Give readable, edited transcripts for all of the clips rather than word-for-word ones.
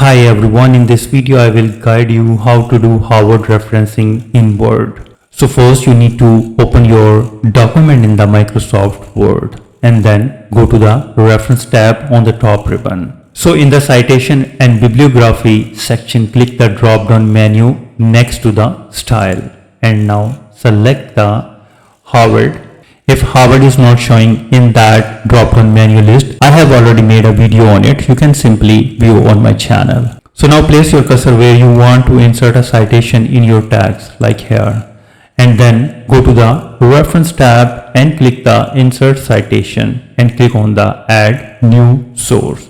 Hi everyone, in this video I will guide you how to do Harvard referencing in Word. So first you need to open your document in the Microsoft Word and then go to the reference tab on the top ribbon. So in the citation and bibliography section, click the drop down menu next to the style and now select the Harvard. If Harvard is not showing in that drop-down menu list, I have already made a video on it. You can simply view on my channel. So now place your cursor where you want to insert a citation in your tags, like here. And then go to the reference tab and click the insert citation and click on the add new source.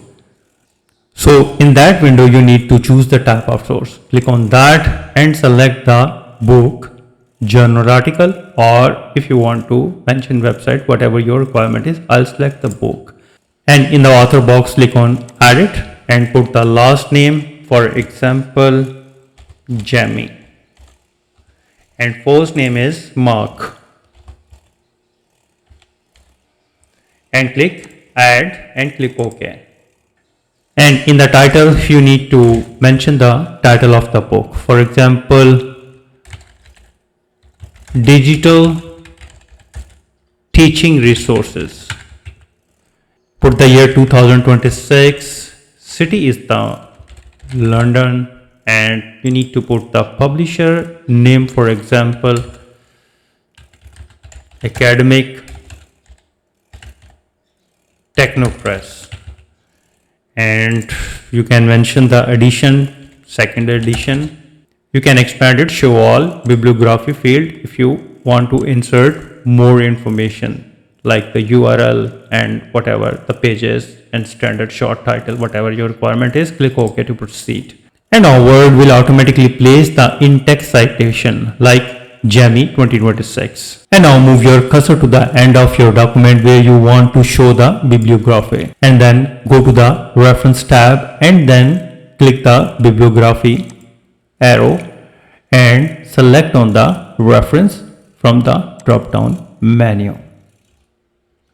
So in that window, you need to choose the type of source. Click on that and select the book, journal article, or if you want to mention website, whatever your requirement is. I'll select the book, and in the author box click on edit and put the last name, for example Jamie, and first name is Mark, and click add and click OK. And in the title you need to mention the title of the book, for example Digital Teaching Resources. Put the year 2026, city is the London, and you need to put the publisher name, for example Academic Technopress, and you can mention the edition, second edition. You can expand it, show all, bibliography field if you want to insert more information like the URL and whatever the pages and standard short title, whatever your requirement is. Click OK to proceed. And our Word will automatically place the in-text citation like Jamie 2026. And now move your cursor to the end of your document where you want to show the bibliography, and then go to the reference tab and then click the bibliography arrow and select on the reference from the drop down menu.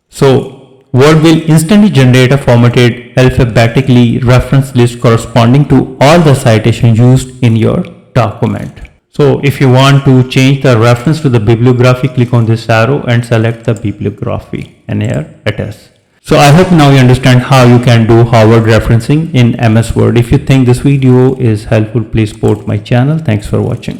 So Word will instantly generate a formatted alphabetically reference list corresponding to all the citations used in your document. So if you want to change the reference to the bibliography, click on this arrow and select the bibliography, and here it is. So I hope now you understand how you can do Harvard referencing in MS Word. If you think this video is helpful, please support my channel. Thanks for watching.